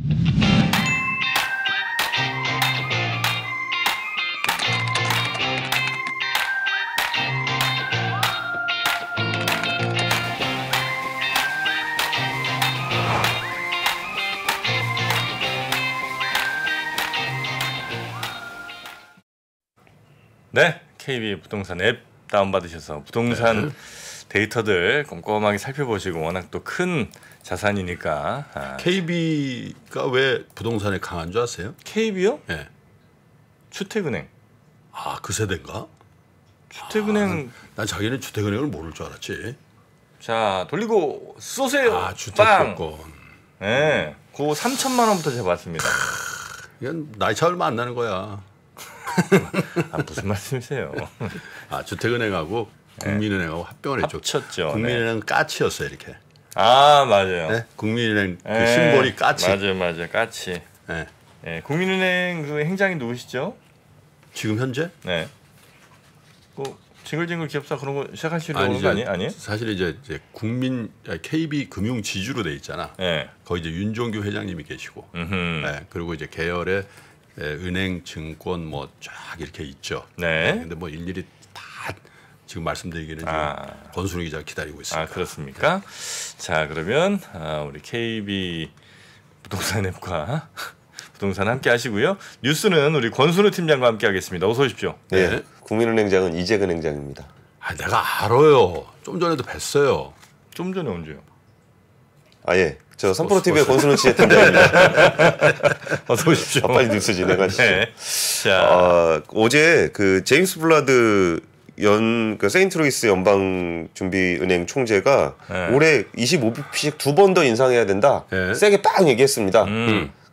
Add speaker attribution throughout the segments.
Speaker 1: 네, KB 부동산 앱 다운받으셔서 부동산 데이터들 꼼꼼하게 살펴보시고 워낙 또 큰 자산이니까.
Speaker 2: KB가 왜 부동산에 강한 줄 아세요?
Speaker 1: KB요?
Speaker 2: 네.
Speaker 1: 주택은행.
Speaker 2: 아, 그 세대인가?
Speaker 1: 주택은행.
Speaker 2: 난 자기는 주택은행을 모를 줄 알았지.
Speaker 1: 자, 돌리고 쏘세요.
Speaker 2: 아, 주택조건.
Speaker 1: 네, 그 3천만 원부터 제가 봤습니다.
Speaker 2: 이건 나이 차 얼마 안 나는 거야.
Speaker 1: 아, 무슨 말씀이세요?
Speaker 2: 아, 주택은행하고 국민은행하고 합병을 했죠.
Speaker 1: 합쳤죠.
Speaker 2: 국민은행은 까치였어요, 이렇게.
Speaker 1: 아, 맞아요.
Speaker 2: 네? 국민은행 그 심볼이 까치.
Speaker 1: 맞아요, 까치.
Speaker 2: 네.
Speaker 1: 네, 국민은행 그 행장이 누구시죠?
Speaker 2: 지금 현재?
Speaker 1: 네. 그 징글징글 기업사 그런 거 시작하시려는 거 아니에요?
Speaker 2: 사실 이제 KB 금융 지주로 돼 있잖아.
Speaker 1: 네.
Speaker 2: 거기 이제 윤종규 회장님이 계시고, 네, 그리고 이제 계열에 은행, 증권 뭐 쫙 이렇게 있죠.
Speaker 1: 네.
Speaker 2: 근데 뭐 일일이 다 지금 말씀드리기는 지금 권순우 기자 기다리고 있습니다.
Speaker 1: 아, 그렇습니까? 자, 그러면 우리 KB 부동산 앱과 부동산 함께 하시고요. 뉴스는 우리 권순우 팀장과 함께 하겠습니다. 어서 오십시오.
Speaker 3: 네. 국민은행장은 이재근 행장입니다.
Speaker 2: 아, 내가 알아요. 좀 전에도 뵀어요.
Speaker 1: 좀 전에 언제요?
Speaker 3: 아, 예. 저 3프로TV의 권순우 씨의 팀장입니다.
Speaker 1: 어서 오십시오.
Speaker 3: 빨리 뉴스 진행하시죠.
Speaker 1: 네. 자,
Speaker 3: 어제 그 제임스 블라드 그 세인트루이스 연방준비은행 총재가 올해 25bp씩 2번 더 인상해야 된다. 세게 빵 얘기했습니다.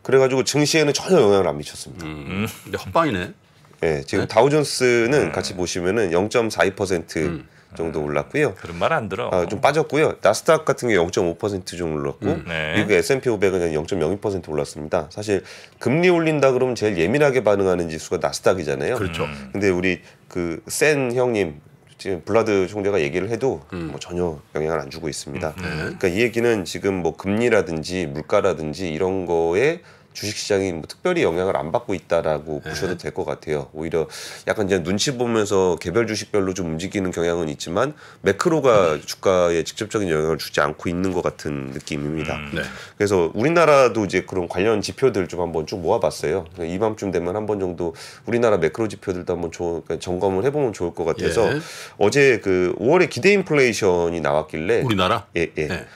Speaker 3: 그래가지고 증시에는 전혀 영향을 안 미쳤습니다.
Speaker 2: 근데 헛방이네.
Speaker 3: 네, 지금 다우존스는 같이 보시면은 0.42% 정도 올랐고요.
Speaker 1: 그런 말 안 들어.
Speaker 3: 좀 빠졌고요. 나스닥 같은 게 0.5% 좀 올랐고,
Speaker 1: 네.
Speaker 3: 미국 S&P 500은 0.02% 올랐습니다. 사실 금리 올린다 그러면 제일 예민하게 반응하는 지수가 나스닥이잖아요.
Speaker 2: 그렇죠.
Speaker 3: 근데 우리 그 센 형님 지금 블라드 총재가 얘기를 해도 뭐 전혀 영향을 안 주고 있습니다. 그러니까 이 얘기는 지금 뭐 금리라든지 물가라든지 이런 거에 주식시장이 뭐 특별히 영향을 안 받고 있다라고 보셔도 될 것 같아요. 오히려 약간 이제 눈치 보면서 개별 주식별로 좀 움직이는 경향은 있지만 매크로가 주가에 직접적인 영향을 주지 않고 있는 것 같은 느낌입니다.
Speaker 2: 네.
Speaker 3: 그래서 우리나라도 이제 그런 관련 지표들 좀 한번 쭉 모아봤어요. 이맘쯤 되면 한 번 정도 우리나라 매크로 지표들도 한번 점검을 해보면 좋을 것 같아서 어제 그 5월에 기대 인플레이션이 나왔길래
Speaker 2: 우리나라?
Speaker 3: 예.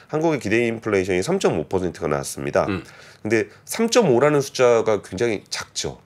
Speaker 3: 한국의 기대 인플레이션이 3.5%가 나왔습니다. 근데 3.5라는 숫자가 굉장히 작죠.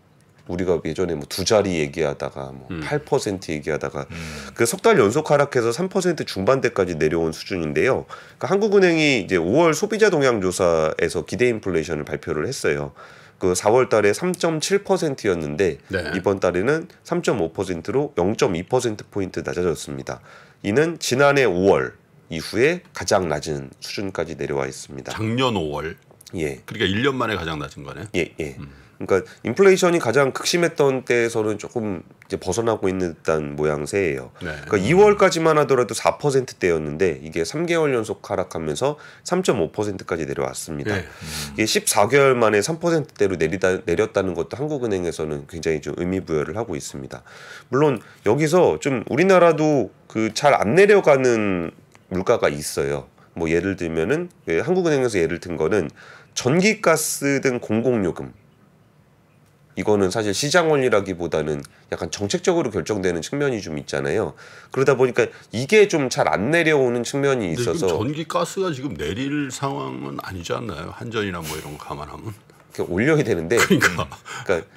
Speaker 3: 우리가 예전에 뭐 두 자리 얘기하다가 뭐 8% 얘기하다가 그 석 달 연속 하락해서 3% 중반대까지 내려온 수준인데요. 그러니까 한국은행이 이제 5월 소비자 동향 조사에서 기대 인플레이션을 발표를 했어요. 그 4월 달에 3.7%였는데 이번 달에는 3.5%로 0.2%포인트 낮아졌습니다. 이는 지난해 5월 이후에 가장 낮은 수준까지 내려와 있습니다.
Speaker 2: 작년 5월.
Speaker 3: 예.
Speaker 2: 그러니까 1년 만에 가장 낮은 거네.
Speaker 3: 예. 그러니까 인플레이션이 가장 극심했던 때에서는 조금 이제 벗어나고 있는 듯한 모양새예요. 그러니까 2월까지만 하더라도 4%대였는데 이게 3개월 연속 하락하면서 3.5%까지 내려왔습니다. 이게 14개월 만에 3%대로 내렸다는 것도 한국은행에서는 굉장히 좀 의미 부여를 하고 있습니다. 물론 여기서 좀 우리나라도 그 잘 안 내려가는 물가가 있어요. 뭐 예를 들면은 한국은행에서 예를 든 거는 전기가스 등 공공요금, 이거는 사실 시장 원리라기보다는 약간 정책적으로 결정되는 측면이 좀 있잖아요. 그러다 보니까 이게 좀 잘 안 내려오는 측면이 있어서
Speaker 2: 지금 전기가스가 지금 내릴 상황은 아니지 않나요? 한전이나 뭐 이런 거 감안하면
Speaker 3: 올려야 되는데 그러니까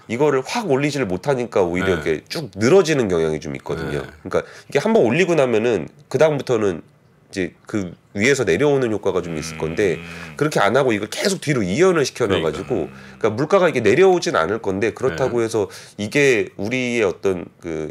Speaker 3: 이거를 확 올리지를 못하니까 오히려 이렇게 쭉 늘어지는 경향이 좀 있거든요. 그러니까 이게 한번 올리고 나면은 그 다음부터는 이제 그 위에서 내려오는 효과가 좀 있을 건데 그렇게 안 하고 이걸 계속 뒤로 이연을 시켜놔가지고 그러니까 물가가 이게 내려오진 않을 건데 그렇다고 해서 이게 우리의 어떤 그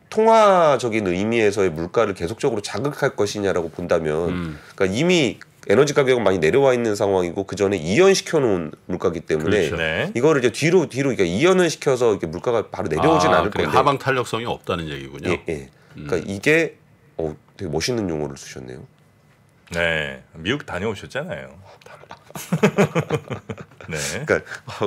Speaker 3: 통화적인 의미에서의 물가를 계속적으로 자극할 것이냐라고 본다면 그러니까 이미 에너지 가격은 많이 내려와 있는 상황이고 그 전에 이연시켜 놓은 물가기 때문에 이거를 이제 뒤로 그러니까 이연을 시켜서 이렇게 물가가 바로 내려오진 않을 건데
Speaker 2: 하방 탄력성이 없다는 얘기군요.
Speaker 3: 예. 그러니까 이게 되게 멋있는 용어를 쓰셨네요.
Speaker 1: 네, 미국 다녀오셨잖아요. 네.
Speaker 3: 그러니까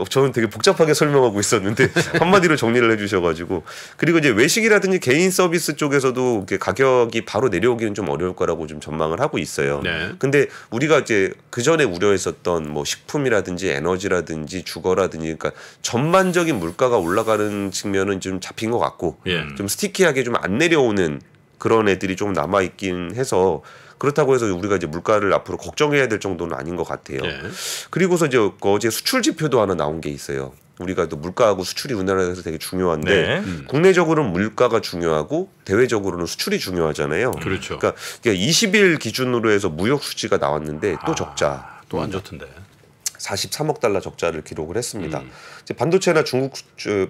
Speaker 3: 저는 되게 복잡하게 설명하고 있었는데 한마디로 정리를 해주셔가지고 그리고 이제 외식이라든지 개인 서비스 쪽에서도 이렇게 가격이 바로 내려오기는 좀 어려울 거라고 좀 전망을 하고 있어요.
Speaker 2: 네.
Speaker 3: 근데 우리가 이제 그 전에 우려했었던 뭐 식품이라든지 에너지라든지 주거라든지 그러니까 전반적인 물가가 올라가는 측면은 좀 잡힌 것 같고 좀 스티키하게 좀 안 내려오는 그런 애들이 좀 남아 있긴 해서. 그렇다고 해서 우리가 이제 물가를 앞으로 걱정해야 될 정도는 아닌 것 같아요. 그리고서 이제 어제 수출 지표도 하나 나온 게 있어요. 우리가 또 물가하고 수출이 우리나라에서 되게 중요한데 국내적으로는 물가가 중요하고 대외적으로는 수출이 중요하잖아요.
Speaker 2: 그렇죠.
Speaker 3: 그러니까 20일 기준으로 해서 무역 수지가 나왔는데 또 적자.
Speaker 2: 또 안 좋던데.
Speaker 3: 43억 달러 적자를 기록을 했습니다. 이제 반도체나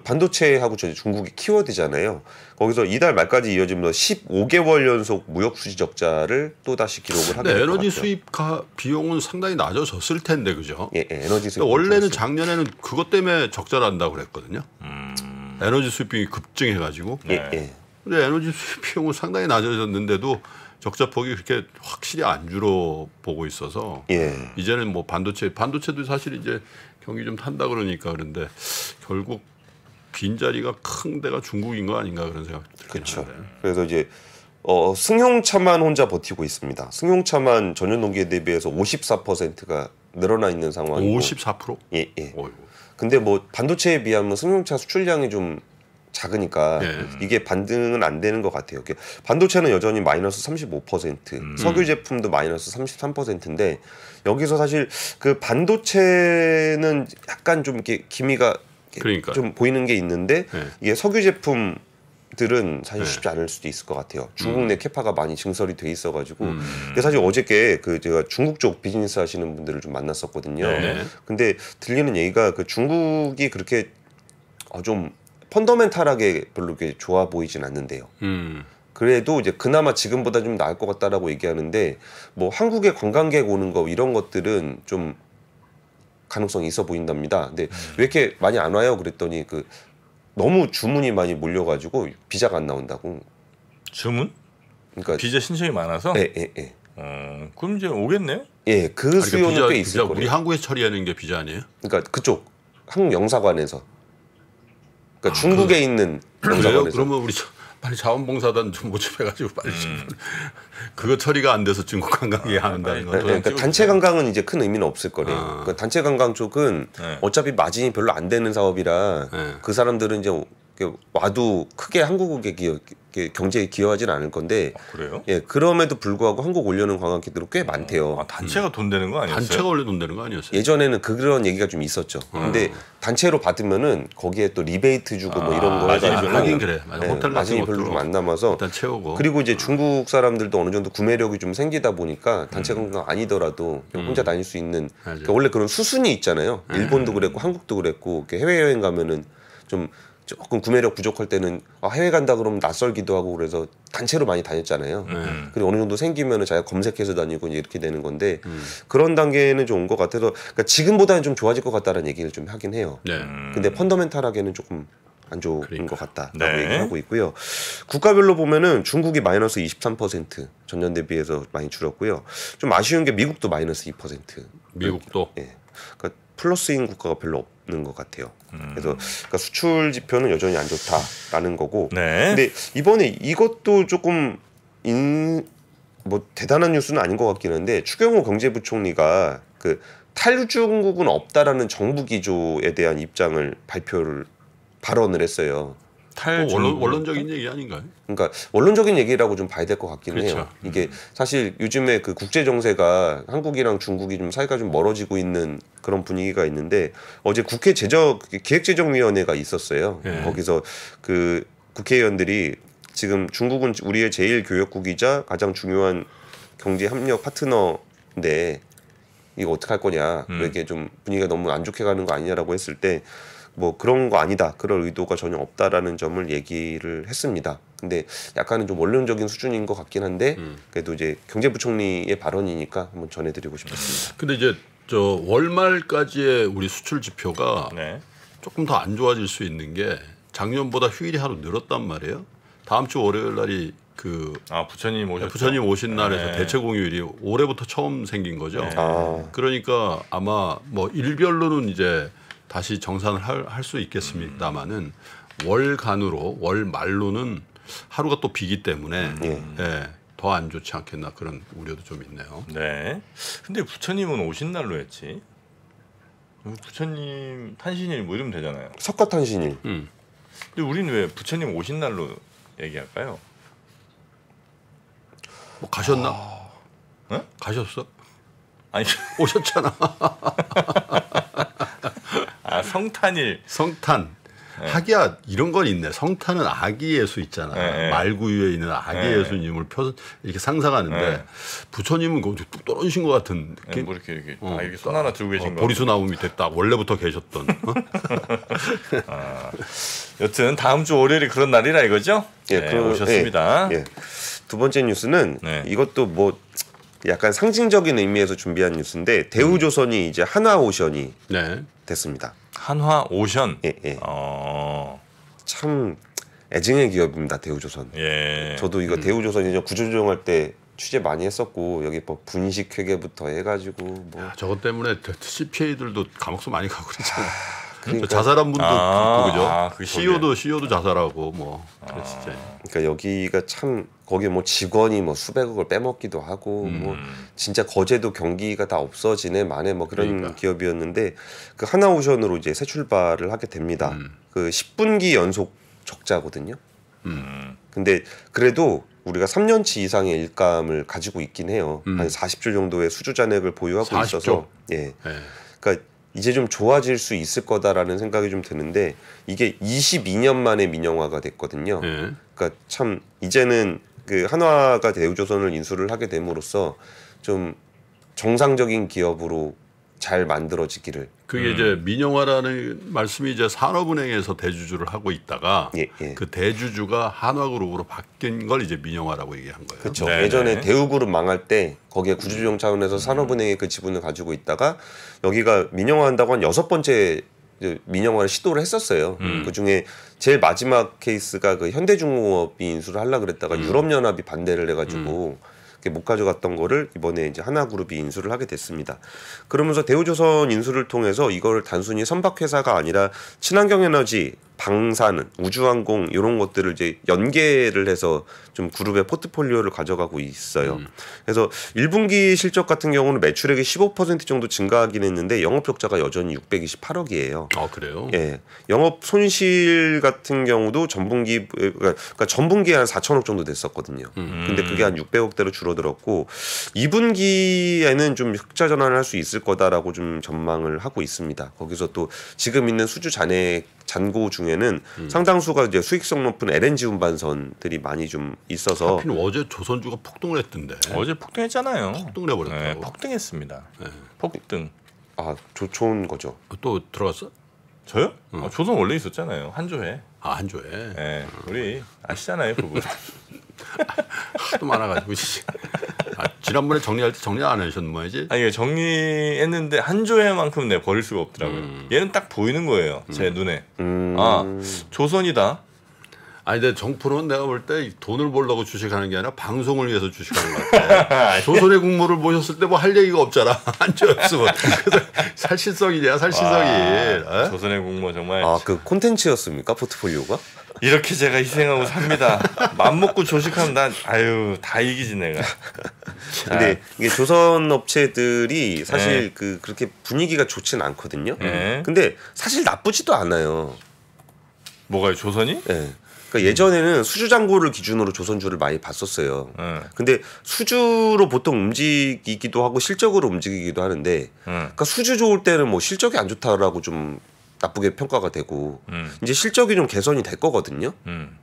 Speaker 3: 반도체하고 중국이 키워드잖아요. 거기서 이달 말까지 이어지면서 15개월 연속 무역 수지 적자를 또 다시 기록을 하게 될 것 같아요.
Speaker 2: 에너지 수입 비용은 상당히 낮아졌을 텐데 그죠?
Speaker 3: 예, 에너지 수입.
Speaker 2: 원래는 작년에는 그것 때문에 적자를 한다고 그랬거든요. 에너지 수입 비용이 급증해가지고.
Speaker 3: 예.
Speaker 2: 근데 에너지 수입 비용은 상당히 낮아졌는데도 적자폭이 그렇게 확실히 안 줄어 보고 있어서 이제는 뭐 반도체도 사실 이제 경기 좀 탄다 그러니까 그런데 결국 빈자리가 큰 데가 중국인 거 아닌가 그런 생각 들긴 하는데.
Speaker 3: 그래서 이제 승용차만 혼자 버티고 있습니다. 승용차만 전년 동기에 대비해서 54%가 늘어나 있는 상황이고.
Speaker 2: 54%?
Speaker 3: 예. 근데 뭐 반도체에 비하면 승용차 수출량이 좀 작으니까 이게 반등은 안 되는 것 같아요. 반도체는 여전히 마이너스 35%, 석유 제품도 마이너스 33%인데 여기서 사실 그 반도체는 약간 좀 이렇게 기미가 좀 보이는 게 있는데 이게 석유 제품들은 사실 쉽지 않을 수도 있을 것 같아요. 중국 내 캐파가 많이 증설이 돼 있어가지고. 근데 사실 어저께 제가 중국 쪽 비즈니스 하시는 분들을 좀 만났었거든요. 근데 들리는 얘기가 그 중국이 그렇게 좀 펀더멘탈하게 별로 그렇게 좋아 보이진 않는데요. 그래도 이제 그나마 지금보다 좀 나을 것 같다라고 얘기하는데 뭐 한국에 관광객 오는 거 이런 것들은 좀 가능성이 있어 보인답니다. 근데 왜 이렇게 많이 안 와요? 그랬더니 너무 주문이 많이 몰려가지고 비자가 안 나온다고.
Speaker 1: 주문?
Speaker 3: 그러니까
Speaker 1: 비자 신청이 많아서?
Speaker 3: 예.
Speaker 1: 그럼 이제 오겠네요?
Speaker 3: 예, 그 수요는 꽤 있을 거예요.
Speaker 2: 우리 한국에서 처리하는 게 비자 아니에요?
Speaker 3: 그러니까 그쪽 한국 영사관에서. 그러니까 중국에 있는 영사관에서.
Speaker 2: 그러면 우리 빨리 자원봉사단 좀 모집해가지고 빨리 그거 처리가 안 돼서 중국 관광객이 안 한다는 건.
Speaker 3: 그러니까 단체 관광은 이제 큰 의미는 없을 거래요. 그러니까 단체 관광 쪽은 어차피 마진이 별로 안 되는 사업이라 그 사람들은 이제 와도 크게 한국의 경제에 기여하지는 않을 건데.
Speaker 1: 그래요?
Speaker 3: 예, 그럼에도 불구하고 한국 올려는 관광객들은 꽤 많대요.
Speaker 1: 단체가 돈 되는 거 아니었어요?
Speaker 2: 단체가 원래 돈 되는 거 아니었어요?
Speaker 3: 예전에는 그런 얘기가 좀 있었죠. 근데 단체로 받으면은 거기에 또 리베이트 주고 뭐 이런 거
Speaker 2: 하긴 그래.
Speaker 3: 마진이 별로 좀 안 남아서
Speaker 2: 일단 채우고.
Speaker 3: 그리고 이제 중국 사람들도 어느 정도 구매력이 좀 생기다 보니까 단체 관광 아니더라도 혼자 다닐 수 있는 그러니까 원래 그런 수순이 있잖아요. 일본도 그랬고 한국도 그랬고 해외 여행 가면은 좀 조금 구매력 부족할 때는 해외 간다 그러면 낯설기도 하고 그래서 단체로 많이 다녔잖아요. 그리고 어느 정도 생기면은 자기가 검색해서 다니고 이제 이렇게 되는 건데 그런 단계는 좀 온 것 같아서 그러니까 지금보다는 좀 좋아질 것 같다는 얘기를 좀 하긴 해요. 근데 펀더멘탈하게는 조금 안 좋은 것 같다라고 얘기하고 있고요. 국가별로 보면은 중국이 마이너스 23% 전년 대비해서 많이 줄었고요. 좀 아쉬운 게 미국도 마이너스 2%.
Speaker 2: 미국도?
Speaker 3: 예. 그러니까 플러스인 국가가 별로 없는 것 같아요. 그래서 그러니까 수출 지표는 여전히 안 좋다라는 거고. 근데 이번에 이것도 조금 뭐 대단한 뉴스는 아닌 것 같긴 한데 추경호 경제부총리가 탈중국은 없다라는 정부 기조에 대한 입장을 발언을 했어요.
Speaker 2: 원론적인 얘기 아닌가요?
Speaker 3: 그러니까 원론적인 얘기라고 좀 봐야 될 것 같긴 해요. 이게 사실 요즘에 국제 정세가 한국이랑 중국이 좀 사이가 좀 멀어지고 있는 그런 분위기가 있는데 어제 국회 기획재정위원회가 있었어요. 거기서 국회의원들이 지금 중국은 우리의 제일 교역국이자 가장 중요한 경제 협력 파트너인데 이거 어떻게 할 거냐? 이렇게 좀 분위기가 너무 안 좋게 가는 거 아니냐라고 했을 때. 뭐 그런 거 아니다. 그럴 의도가 전혀 없다라는 점을 얘기를 했습니다. 근데 약간은 좀 원론적인 수준인 것 같긴 한데 그래도 이제 경제부총리의 발언이니까 한번 전해드리고 싶었습니다.
Speaker 2: 근데 이제 월말까지의 우리 수출 지표가 조금 더 안 좋아질 수 있는 게 작년보다 휴일이 하루 늘었단 말이에요. 다음 주 월요일 날이
Speaker 1: 부처님 오셨죠?
Speaker 2: 부처님 오신 날에서
Speaker 1: 네.
Speaker 2: 대체 공휴일이 올해부터 처음 생긴 거죠.
Speaker 1: 네.
Speaker 2: 그러니까 아마 뭐 일별로는 이제 다시 정산을 할 수 있겠습니다만은 월간으로 월 말로는 하루가 또 비기 때문에 더 안 좋지 않겠나 그런 우려도 좀 있네요.
Speaker 1: 네. 근데 부처님은 오신 날로 했지. 부처님 탄신일 뭐 이러면 되잖아요.
Speaker 3: 석가탄신일.
Speaker 1: 근데 우리는 왜 부처님 오신 날로 얘기할까요?
Speaker 2: 뭐 가셨나?
Speaker 1: 응?
Speaker 2: 가셨어?
Speaker 1: 아니
Speaker 2: 오셨잖아.
Speaker 1: 성탄일.
Speaker 2: 성탄. 하기야 이런 건 있네. 성탄은 아기 예수 있잖아.
Speaker 1: 네.
Speaker 2: 말구유에 있는 아기 예수님을 이렇게 상상하는데 부처님은 뚝 떨어지신 것 같은 느낌.
Speaker 1: 뭐 이렇게 이렇게 손 하나 들고 계신 거.
Speaker 2: 보리수 나무 밑에 딱 원래부터 계셨던.
Speaker 1: 여튼 다음 주 월요일이 그런 날이라 이거죠? 오셨습니다.
Speaker 3: 두 번째 뉴스는 이것도 뭐 약간 상징적인 의미에서 준비한 뉴스인데 대우조선이 이제 한화오션이 됐습니다.
Speaker 1: 한화오션.
Speaker 3: 참 애증의 기업입니다. 대우조선. 저도 이거 대우조선 이제 구조조정할 때 취재 많이 했었고 여기 뭐 분식 회계부터 해가지고 뭐
Speaker 2: 저것 때문에 CPA들도 감옥서 많이 가고 그랬잖아요.
Speaker 3: 그러니까
Speaker 2: 자살한 분도 있고 그죠? CEO도 자살하고 뭐 진짜.
Speaker 3: 그러니까 여기가 참 거기 뭐 직원이 뭐 수백억을 빼먹기도 하고 뭐 진짜 거제도 경기가 다 없어지네 만에 뭐 그런 기업이었는데 그 하나오션으로 이제 새 출발을 하게 됩니다. 그 10분기 연속 적자거든요. 근데 그래도 우리가 3년치 이상의 일감을 가지고 있긴 해요. 한 40조 정도의 수주 잔액을 보유하고 40조? 있어서 그러니까 이제 좀 좋아질 수 있을 거다라는 생각이 좀 드는데 이게 22년 만에 민영화가 됐거든요. 그러니까 참 이제는 그 한화가 대우조선을 인수를 하게 됨으로써 좀 정상적인 기업으로 잘 만들어지기를.
Speaker 2: 그게 이제 민영화라는 말씀이 이제 산업은행에서 대주주를 하고 있다가 그 대주주가 한화그룹으로 바뀐 걸 이제 민영화라고 얘기한 거예요.
Speaker 3: 그렇죠. 예전에 대우그룹 망할 때 거기에 구조조정 차원에서 산업은행의 그 지분을 가지고 있다가 여기가 민영화한다고 한 6번째 민영화를 시도를 했었어요. 그 중에 제일 마지막 케이스가 그 현대중공업이 인수를 하려고 그랬다가 유럽연합이 반대를 해가지고 못 가져갔던 거를 이번에 이제 하나그룹이 인수를 하게 됐습니다. 그러면서 대우조선 인수를 통해서 이걸 단순히 선박회사가 아니라 친환경에너지, 방산, 우주항공 이런 것들을 이제 연계를 해서 좀 그룹의 포트폴리오를 가져가고 있어요. 그래서 1분기 실적 같은 경우는 매출액이 15% 정도 증가하긴 했는데 영업효과가 여전히 628억이에요.
Speaker 2: 아 그래요?
Speaker 3: 영업 손실 같은 경우도 전분기 그러니까 전분기에 한 4천억 정도 됐었거든요. 근데 그게 한 600억대로 줄어들었고 2분기에는 좀 흑자 전환을 할 수 있을 거다라고 좀 전망을 하고 있습니다. 거기서 또 지금 있는 수주 잔고 중에는 상당수가 이제 수익성 높은 LNG 운반선들이 많이 좀 있어서.
Speaker 2: 하필 어제 조선주가 폭등을 했던데.
Speaker 1: 어제 폭등했잖아요.
Speaker 2: 폭등을 해버렸다고.
Speaker 1: 폭등했습니다. 폭등.
Speaker 3: 좋은 거죠.
Speaker 2: 또 들어갔어?
Speaker 1: 저요? 조선 원래 있었잖아요. 한조회.
Speaker 2: 한조회.
Speaker 1: 우리 아시잖아요, 그분.
Speaker 2: 하도 많아가지고. 지난번에 정리할 때 정리 안 하셨는 모양이지?
Speaker 1: 아니 정리했는데 한조회만큼 내가 버릴 수가 없더라고요. 얘는 딱 보이는 거예요. 제 눈에. 조선이다.
Speaker 2: 아니 근데 정프로는 내가 볼 때 돈을 벌려고 주식하는 게 아니라 방송을 위해서 주식하는 것 같아. 조선의 국모를 모셨을 때 뭐 할 얘기가 없잖아. 한조였으면. 그래서 살신성이냐 살신성이.
Speaker 1: 조선의 국모 정말.
Speaker 3: 그 콘텐츠였습니까 포트폴리오가?
Speaker 1: 이렇게 제가 희생하고 삽니다. 맘먹고 조식하면 난 다 이기지 내가.
Speaker 3: 근데 이게 조선 업체들이 사실 그렇게 분위기가 좋진 않거든요. 근데 사실 나쁘지도 않아요.
Speaker 1: 뭐가요? 조선이?
Speaker 3: 그러니까 예전에는 수주 잔고를 기준으로 조선주를 많이 봤었어요. 근데 수주로 보통 움직이기도 하고 실적으로 움직이기도 하는데 그러니까 수주 좋을 때는 뭐 실적이 안 좋다라고 좀 나쁘게 평가가 되고 이제 실적이 좀 개선이 될 거거든요.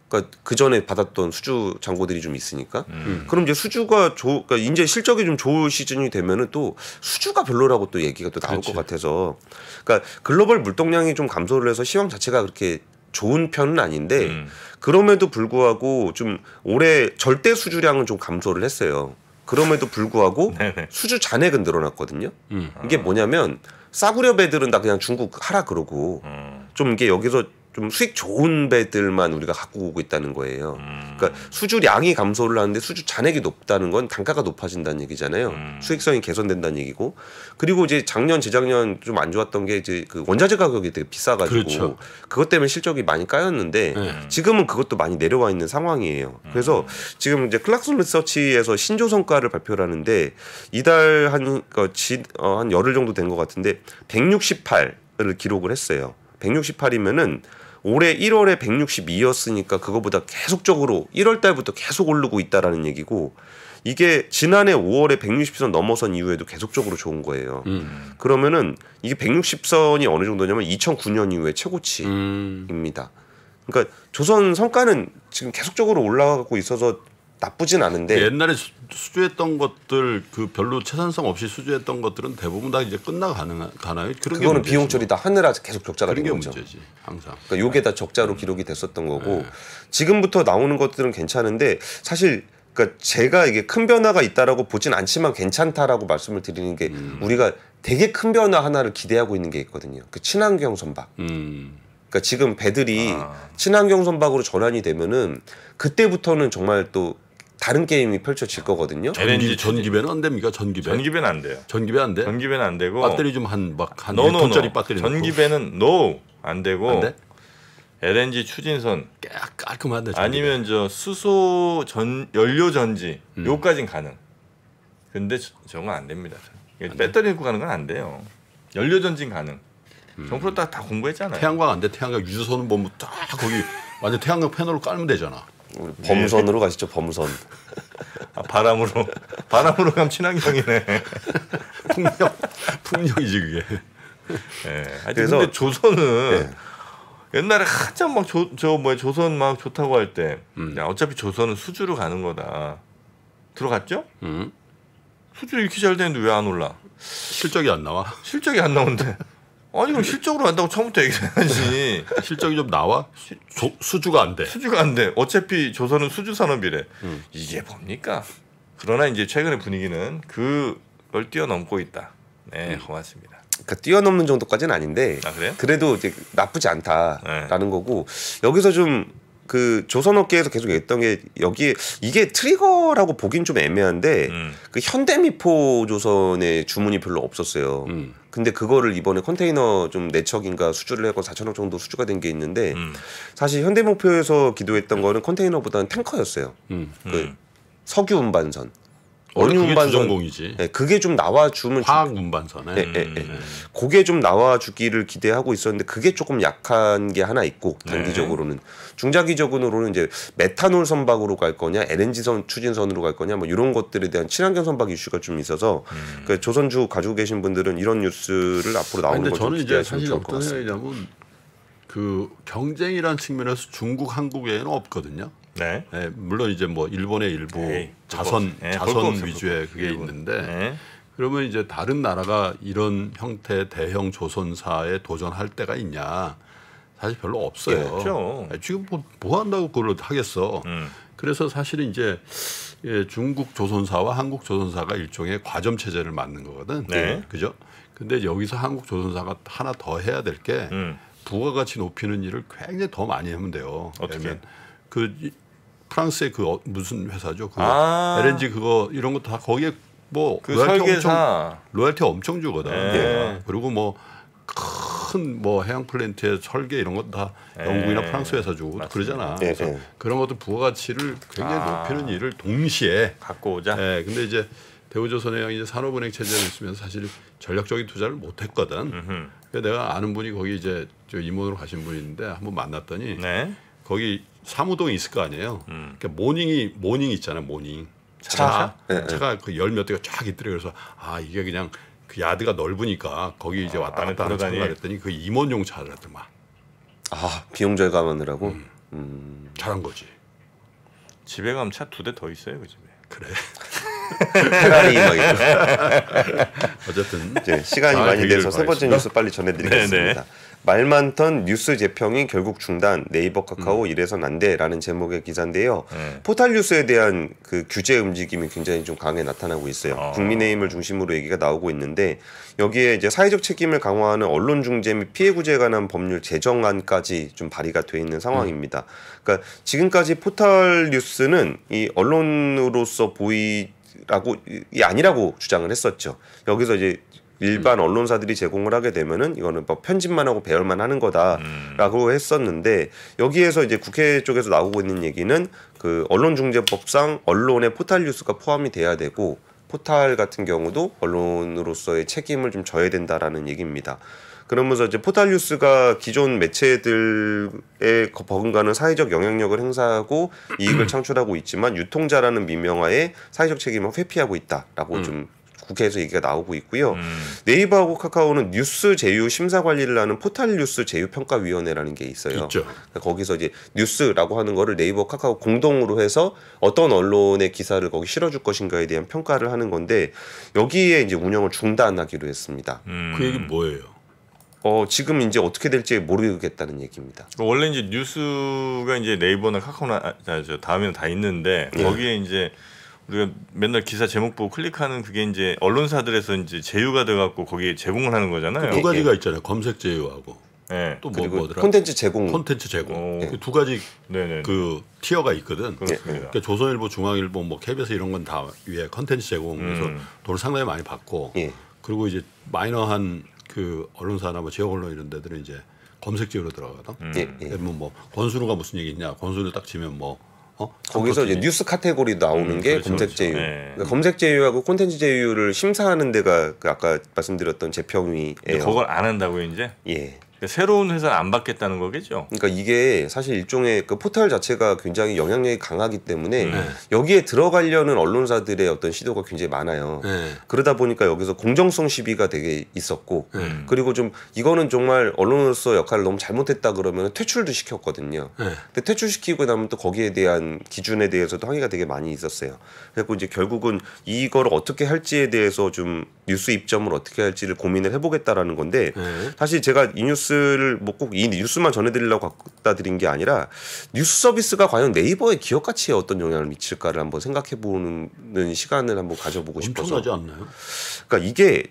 Speaker 3: 그러니까 그 전에 받았던 수주 잔고들이 좀 있으니까. 그럼 이제 수주가 그러니까 이제 실적이 좀 좋을 시즌이 되면은 또 수주가 별로라고 또 얘기가 또 나올 것 같아서. 그러니까 글로벌 물동량이 좀 감소를 해서 시황 자체가 그렇게 좋은 편은 아닌데 그럼에도 불구하고 좀 올해 절대 수주량은 좀 감소를 했어요. 그럼에도 불구하고 수주 잔액은 늘어났거든요. 이게 뭐냐면 싸구려 배들은 다 그냥 중국 하라 그러고 좀 이게 여기서 좀 수익 좋은 배들만 우리가 갖고 오고 있다는 거예요. 그러니까 수주량이 감소를 하는데 수주 잔액이 높다는 건 단가가 높아진다는 얘기잖아요. 수익성이 개선된다는 얘기고. 그리고 이제 작년 재작년 좀 안 좋았던 게 이제 그 원자재 가격이 되게 비싸가지고
Speaker 2: 그렇죠.
Speaker 3: 그것 때문에 실적이 많이 까였는데 지금은 그것도 많이 내려와 있는 상황이에요. 그래서 지금 이제 클락슨 리서치에서 신조 성과를 발표를 하는데 이달 한 열흘 정도 된 것 같은데 168을 기록을 했어요. 168이면은 올해 1월에 162였으니까 그거보다 계속적으로 1월 달부터 계속 오르고 있다라는 얘기고 이게 지난해 5월에 160선 넘어선 이후에도 계속적으로 좋은 거예요. 그러면은 이게 160선이 어느 정도냐면 2009년 이후에 최고치입니다. 그러니까 조선 성과는 지금 계속적으로 올라가고 있어서 나쁘진 않은데
Speaker 2: 옛날에 수주했던 것들 그 별로 채산성 없이 수주했던 것들은 대부분 다 이제 끝나가나요?
Speaker 3: 그거는 비용 처리 다 하느라 계속 적자가 된
Speaker 2: 그런
Speaker 3: 거죠.
Speaker 2: 게 문제지 항상.
Speaker 3: 그러니까 요게 다 적자로 기록이 됐었던 거고 지금부터 나오는 것들은 괜찮은데 사실 그러니까 제가 이게 큰 변화가 있다라고 보진 않지만 괜찮다라고 말씀을 드리는 게 우리가 되게 큰 변화 하나를 기대하고 있는 게 있거든요. 그 친환경 선박. 그러니까 지금 배들이 친환경 선박으로 전환이 되면은 그때부터는 정말 또 다른 게임이 펼쳐질 거거든요.
Speaker 2: 전기배는 안 됩니까?
Speaker 1: 전기배는 안 돼요.
Speaker 2: 전기배 안 돼?
Speaker 1: 전기배는 안 되고
Speaker 2: 배터리 좀 한 1톤짜리 배터리
Speaker 1: 전기배는 안 되고
Speaker 2: 안 돼?
Speaker 1: LNG 추진선
Speaker 2: 깔끔한데
Speaker 1: 아니면 저 수소 연료 전지 요까진 가능. 근데 저건 안 됩니다. 배터리 넣고 가는 건 안 돼요. 연료 전진 가능. 정프로 다 공부했잖아요.
Speaker 2: 태양광 안 돼. 태양광 유주선은 보면 딱 거기 완전 태양광 패널로 깔면 되잖아.
Speaker 3: 우리 범선으로 가시죠. 범선.
Speaker 1: 바람으로 가면 친환경이네.
Speaker 2: 풍력이지 그게.
Speaker 1: 그래서 근데 조선은 옛날에 한참 막 조선 막 좋다고 할 때 야, 어차피 조선은 수주로 가는 거다. 들어갔죠? 수주 이렇게 잘 되는데 왜 안 올라?
Speaker 2: 실적이 안 나와.
Speaker 1: 실적이 안 나오는데. 아니 그럼 실적으로 간다고 처음부터 얘기해야지.
Speaker 2: 실적이 좀 나와? 수주가 안 돼.
Speaker 1: 수주가 안 돼. 어차피 조선은 수주 산업이래. 이게 뭡니까? 그러나 이제 최근의 분위기는 그걸 뛰어넘고 있다. 네, 고맙습니다.
Speaker 3: 그러니까 뛰어넘는 정도까지는 아닌데
Speaker 1: 그래요?
Speaker 3: 그래도 이제 나쁘지 않다라는 거고 여기서 좀 그 조선업계에서 계속 했던 게 여기에 이게 트리거라고 보긴 좀 애매한데 그 현대미포 조선의 주문이 별로 없었어요. 근데 그거를 이번에 컨테이너 좀 4척인가 수주를 하고 4천억 정도 수주가 된 게 있는데 사실 현대미포에서 기도했던 거는 컨테이너보다는 탱커였어요. 그 석유 운반선.
Speaker 2: 원유 운반선 주전공이지.
Speaker 3: 네, 그게 좀 나와주면
Speaker 2: 화학 운반선에.
Speaker 3: 그게 좀 나와주기를 기대하고 있었는데 그게 조금 약한 게 하나 있고 단기적으로는 중장기적으로는 이제 메탄올 선박으로 갈 거냐 LNG 추진선으로 갈 거냐 뭐 이런 것들에 대한 친환경 선박 이슈가 좀 있어서 그 조선주 가지고 계신 분들은 이런 뉴스를 앞으로 나오는 걸 좀 기대하시면 좋을 것 같습니다.
Speaker 2: 어떤 생각이냐면 그 경쟁이라는 측면에서 중국, 한국에는 없거든요.
Speaker 1: 네.
Speaker 2: 물론 이제 뭐 일본의 일부 자선 위주의 그게 있는데 그러면 이제 다른 나라가 이런 형태의 대형 조선사에 도전할 때가 있냐? 사실 별로 없어요. 지금 뭐 한다고 그걸 하겠어. 그래서 사실은 이제 중국 조선사와 한국 조선사가 일종의 과점 체제를 맞는 거거든. 그죠? 근데 여기서 한국 조선사가 하나 더 해야 될 게 부가가치 높이는 일을 굉장히 더 많이 하면 돼요.
Speaker 1: 어떻게?
Speaker 2: 그 프랑스의 그 무슨 회사죠? 그 LNG 그거 이런 거 다 거기에 뭐
Speaker 1: 그 설계사
Speaker 2: 로열티 엄청 주거든. 그리고 뭐 큰 뭐 해양 플랜트의 설계 이런 것 다 영국이나 프랑스 회사 주고 그러잖아. 그래서 그런 것도 부가가치를 굉장히 높이는 일을 동시에
Speaker 1: 갖고 오자.
Speaker 2: 근데 이제 대우조선해양 이제 산업은행 체제를 있으면서 사실 전략적인 투자를 못 했거든. 그래서 내가 아는 분이 거기 이제 저 임원으로 가신 분이 있는데 한번 만났더니 거기 사무동이 있을 거 아니에요. 그러니까 모닝 있잖아요. 모닝 차가 그 열 몇 대가 쫙 있더래. 그래서 이게 그냥 그 야드가 넓으니까 거기 이제 왔다 갔다 하는 차가 그랬더니 그 임원용 차를 하더만.
Speaker 3: 비용 절감하느라고.
Speaker 2: 잘한 거지.
Speaker 1: 집에 가면 차 2대 더 있어요 그 집에.
Speaker 2: 그래.
Speaker 3: 페라리 막 있고.
Speaker 2: 어쨌든
Speaker 3: 이제 시간이 많이 돼서 세 번째 뉴스 빨리 전해드리겠습니다. 말 많던 뉴스 재평이 결국 중단. 네이버 카카오 이래선 안 돼라는 제목의 기사인데요. 포털 뉴스에 대한 그 규제 움직임이 굉장히 좀 강하게 나타나고 있어요. 국민의힘을 중심으로 얘기가 나오고 있는데 여기에 이제 사회적 책임을 강화하는 언론 중재 및 피해 구제에 관한 법률 제정안까지 좀 발의가 돼 있는 상황입니다. 그러니까 지금까지 포털 뉴스는 이 언론으로서 보이라고 이 아니라고 주장을 했었죠. 여기서 이제 일반 언론사들이 제공을 하게 되면은 이거는 뭐 편집만 하고 배열만 하는 거다라고 했었는데 여기에서 이제 국회 쪽에서 나오고 있는 얘기는 그 언론중재법상 언론의 포털 뉴스가 포함이 돼야 되고 포털 같은 경우도 언론으로서의 책임을 좀 져야 된다라는 얘기입니다. 그러면서 이제 포털 뉴스가 기존 매체들에 버금가는 사회적 영향력을 행사하고 이익을 창출하고 있지만 유통자라는 미명하에 사회적 책임을 회피하고 있다라고 좀 국회에서 얘기가 나오고 있고요. 네이버하고 카카오는 뉴스 제휴 심사 관리를 하는 포털 뉴스 제휴 평가 위원회라는 게 있어요.
Speaker 2: 있죠.
Speaker 3: 그러니까 거기서 이제 뉴스라고 하는 거를 네이버, 카카오 공동으로 해서 어떤 언론의 기사를 거기 실어줄 것인가에 대한 평가를 하는 건데 여기에 이제 운영을 중단하기로 했습니다.
Speaker 2: 그 얘기 뭐예요?
Speaker 3: 지금 이제 어떻게 될지 모르겠다는 얘기입니다.
Speaker 1: 원래 이제 뉴스가 이제 네이버나 카카오나 다음에는 다 있는데 거기에 이제 우리가 맨날 기사 제목 보고 클릭하는 그게 이제 언론사들에서 이제 제휴가 돼갖고 거기에 제공을 하는 거잖아요.
Speaker 2: 두 가지가 있잖아요. 검색 제휴하고 또 뭐더라?
Speaker 3: 콘텐츠 제공.
Speaker 2: 콘텐츠 제공. 그 두 가지 그 티어가 있거든. 그러니까 조선일보, 중앙일보, 뭐 KBS 이런 건 다 위에 콘텐츠 제공해서 돈을 상당히 많이 받고 그리고 이제 마이너한 그 언론사나 뭐 지역 언론 이런 데들은 이제 검색 제휴로 들어가거든. 그러면 뭐 권순우가 무슨 얘기 있냐? 권순우 딱 치면 뭐
Speaker 3: 거기서 이제 뉴스 카테고리 나오는 게
Speaker 1: 그렇죠,
Speaker 3: 검색 제휴. 그러니까 검색 제휴하고 콘텐츠 제휴를 심사하는 데가 그 아까 말씀드렸던 재평위예요.
Speaker 1: 그걸 안 한다고요, 이제?
Speaker 3: 예.
Speaker 1: 새로운 회사를 안 받겠다는 거겠죠.
Speaker 3: 그러니까 이게 사실 일종의 그 포털 자체가 굉장히 영향력이 강하기 때문에 여기에 들어가려는 언론사들의 어떤 시도가 굉장히 많아요. 그러다 보니까 여기서 공정성 시비가 되게 있었고 그리고 좀 이거는 정말 언론으로서 역할을 너무 잘못했다 그러면 퇴출도 시켰거든요. 근데 퇴출시키고 나면 또 거기에 대한 기준에 대해서도 항의가 되게 많이 있었어요. 그래서 이제 결국은 이걸 어떻게 할지에 대해서 좀 뉴스 입점을 어떻게 할지를 고민을 해보겠다라는 건데 사실 제가 이 뉴스를 뭐 꼭 이 뉴스만 전해드리려고 갖다 드린 게 아니라 뉴스 서비스가 과연 네이버의 기업 가치에 어떤 영향을 미칠까를 한번 생각해보는 시간을 한번 가져보고 싶어서.
Speaker 2: 엄청나지 않나요?
Speaker 3: 그러니까 이게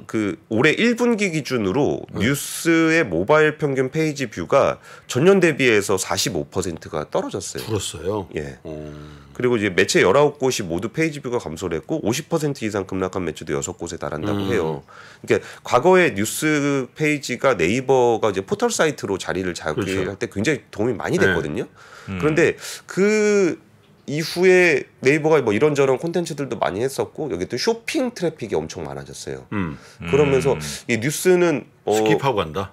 Speaker 3: 그 올해 1분기 기준으로 뉴스의 모바일 평균 페이지 뷰가 전년 대비해서 45%가 떨어졌어요.
Speaker 2: 줄었어요.
Speaker 3: 예. 그리고 이제 매체 19곳이 모두 페이지 뷰가 감소를 했고 50% 이상 급락한 매체도 6곳에 달한다고 해요. 그러니까 과거에 뉴스 페이지가 네이버가 이제 포털 사이트로 자리를 잡게 할 때 굉장히 도움이 많이 됐거든요. 그런데 그 이후에 네이버가 뭐 이런저런 콘텐츠들도 많이 했었고 여기 또 쇼핑 트래픽이 엄청 많아졌어요. 그러면서 이 뉴스는
Speaker 2: 스킵하고 간다.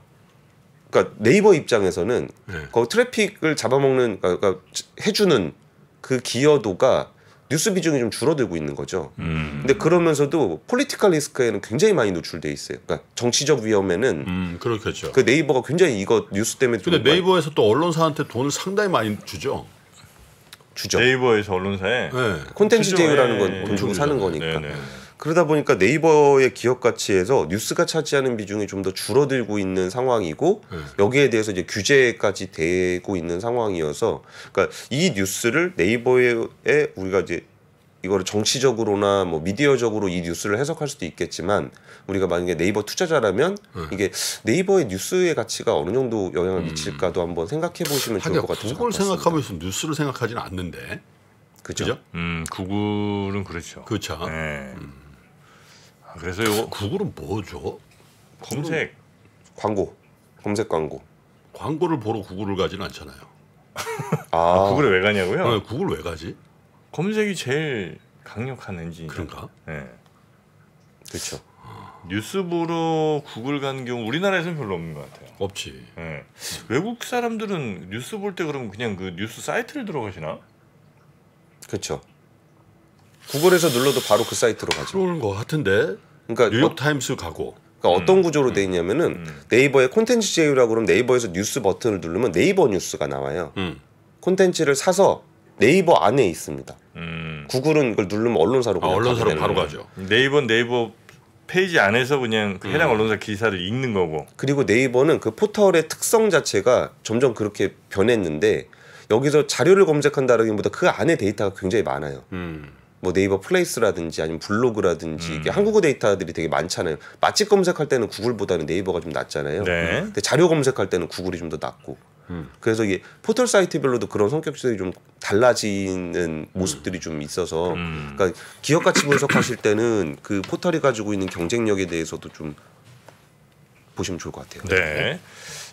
Speaker 3: 그러니까 네이버 입장에서는 그 트래픽을 잡아먹는 그러니까 해주는 그 기여도가 뉴스 비중이 좀 줄어들고 있는 거죠. 근데 그러면서도 폴리티컬 리스크에는 굉장히 많이 노출돼 있어요. 그러니까 정치적 위험에는
Speaker 2: 그렇겠죠.
Speaker 3: 그 네이버가 굉장히 이거 뉴스 때문에.
Speaker 2: 근데 네이버에서 또 언론사한테 돈을 상당히 많이 주죠.
Speaker 1: 네이버에서 언론사에
Speaker 3: 콘텐츠 제휴라는 건 돈 주고 사는 거니까. 그러다 보니까 네이버의 기업 가치에서 뉴스가 차지하는 비중이 좀 더 줄어들고 있는 상황이고 여기에 대해서 이제 규제까지 되고 있는 상황이어서 그러니까 이 뉴스를 네이버에 우리가 이제 이거를 정치적으로나 뭐 미디어적으로 이 뉴스를 해석할 수도 있겠지만 우리가 만약에 네이버 투자자라면 이게 네이버의 뉴스의 가치가 어느 정도 영향을 미칠까도 한번 생각해 보시면 좋을 것 같은
Speaker 2: 그걸 생각하면서 뉴스를 생각하지는 않는데.
Speaker 3: 그죠?
Speaker 1: 구글은 그렇죠.
Speaker 2: 그렇죠.
Speaker 1: 그래서 이거
Speaker 2: 구글은 뭐죠?
Speaker 1: 검색
Speaker 3: 광고, 검색 광고.
Speaker 2: 광고를 보러 구글을 가지는 않잖아요.
Speaker 1: 구글에 왜 가냐고요?
Speaker 2: 구글 왜 가지?
Speaker 1: 검색이 제일 강력한 엔진.
Speaker 2: 그런가?
Speaker 1: 네.
Speaker 3: 그렇죠.
Speaker 1: 뉴스 보러 구글 가는 경우 우리나라에서는 별로 없는 것 같아요.
Speaker 2: 없지.
Speaker 1: 네. 외국 사람들은 뉴스 볼 때 그러면 그냥 그 뉴스 사이트를 들어가시나?
Speaker 3: 그렇죠. 구글에서 눌러도 바로 그 사이트로 가죠.
Speaker 2: 그런 거 같은데.
Speaker 3: 그러니까
Speaker 2: 뉴욕 타임스 가고.
Speaker 3: 그러니까 어떤 구조로 돼 있냐면은 네이버의 콘텐츠 제휴라고 그러면 네이버에서 뉴스 버튼을 누르면 네이버 뉴스가 나와요. 콘텐츠를 사서 네이버 안에 있습니다. 구글은 그걸 누르면 언론사로
Speaker 2: 언론사로 바로 가죠.
Speaker 1: 네이버 페이지 안에서 그냥 해당 언론사 기사를 읽는 거고.
Speaker 3: 그리고 네이버는 그 포털의 특성 자체가 점점 그렇게 변했는데 여기서 자료를 검색한다라기보다 그 안에 데이터가 굉장히 많아요. 뭐 네이버 플레이스라든지 아니면 블로그라든지 이게 한국어 데이터들이 되게 많잖아요. 맛집 검색할 때는 구글보다는 네이버가 좀 낫잖아요.
Speaker 1: 네.
Speaker 3: 근데 자료 검색할 때는 구글이 좀 더 낫고. 그래서 이게 포털 사이트별로도 그런 성격들이 좀 달라지는 모습들이 좀 있어서 그러니까 기업 가치 분석하실 때는 그 포털이 가지고 있는 경쟁력에 대해서도 좀 보시면 좋을 것 같아요.
Speaker 1: 네.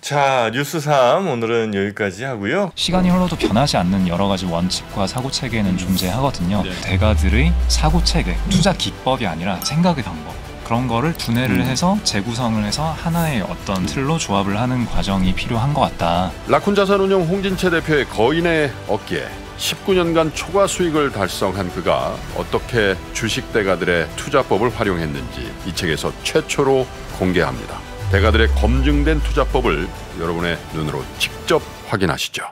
Speaker 1: 자, 뉴스 3 오늘은 여기까지 하고요.
Speaker 4: 시간이 흘러도 변하지 않는 여러 가지 원칙과 사고 체계는 존재하거든요. 네. 대가들의 사고 체계, 투자 기법이 아니라 생각의 방법. 그런 거를 분해를 해서 재구성을 해서 하나의 어떤 틀로 조합을 하는 과정이 필요한 것 같다.
Speaker 2: 라쿤 자산운용 홍진채 대표의 거인의 어깨에 19년간 초과 수익을 달성한 그가 어떻게 주식 대가들의 투자법을 활용했는지 이 책에서 최초로 공개합니다. 대가들의 검증된 투자법을 여러분의 눈으로 직접 확인하시죠.